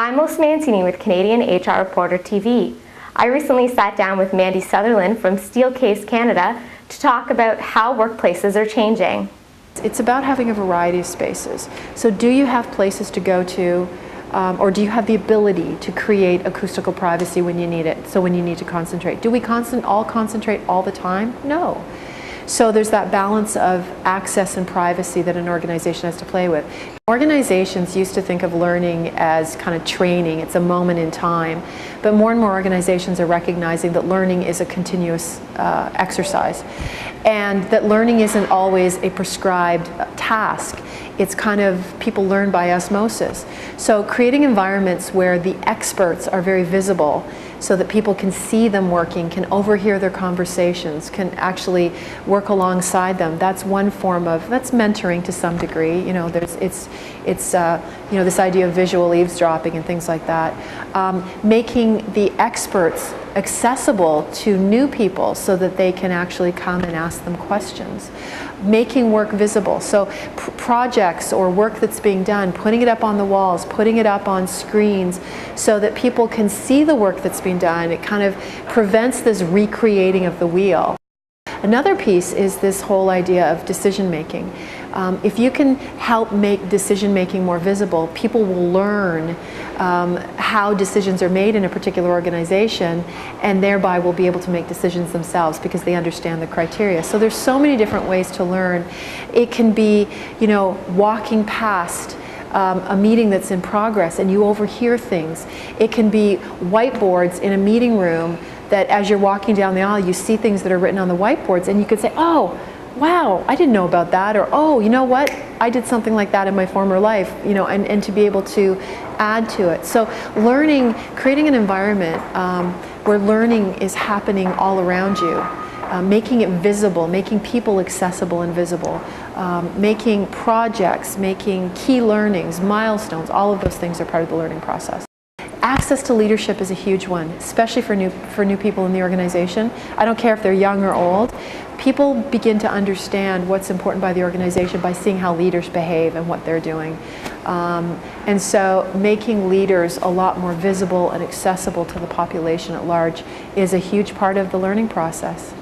I'm Los Mancini with Canadian HR Reporter TV. I recently sat down with Mandy Sutherland from Steelcase Canada to talk about how workplaces are changing. It's about having a variety of spaces. So do you have places to go to, or do you have the ability to create acoustical privacy when you need it, so when you need to concentrate? Do we all concentrate all the time? No. So there's that balance of access and privacy that an organization has to play with. Organizations used to think of learning as kind of training, it's a moment in time, but more and more organizations are recognizing that learning is a continuous exercise, and that learning isn't always a prescribed task. It's kind of, people learn by osmosis. So creating environments where the experts are very visible so that people can see them working, can overhear their conversations, can actually work alongside them. That's one form of, that's mentoring to some degree. You know, it's you know, this idea of visual eavesdropping and things like that. Making the experts accessible to new people so that they can actually come and ask them questions. Making work visible, so projects or work that's being done, putting it up on the walls, putting it up on screens so that people can see the work that's being done. It kind of prevents this recreating of the wheel. Another piece is this whole idea of decision making. If you can help make decision making more visible, people will learn how decisions are made in a particular organization, and thereby will be able to make decisions themselves because they understand the criteria. So there's so many different ways to learn. It can be, you know, walking past a meeting that's in progress and you overhear things. It can be whiteboards in a meeting room that as you're walking down the aisle you see things that are written on the whiteboards and you could say, oh, wow, I didn't know about that, or oh, you know what, I did something like that in my former life, you know, and to be able to add to it. So learning, creating an environment where learning is happening all around you, making it visible, making people accessible and visible, making projects, making key learnings, milestones, all of those things are part of the learning process. Access to leadership is a huge one, especially for new people in the organization. I don't care if they're young or old. People begin to understand what's important by the organization by seeing how leaders behave and what they're doing. And so making leaders a lot more visible and accessible to the population at large is a huge part of the learning process.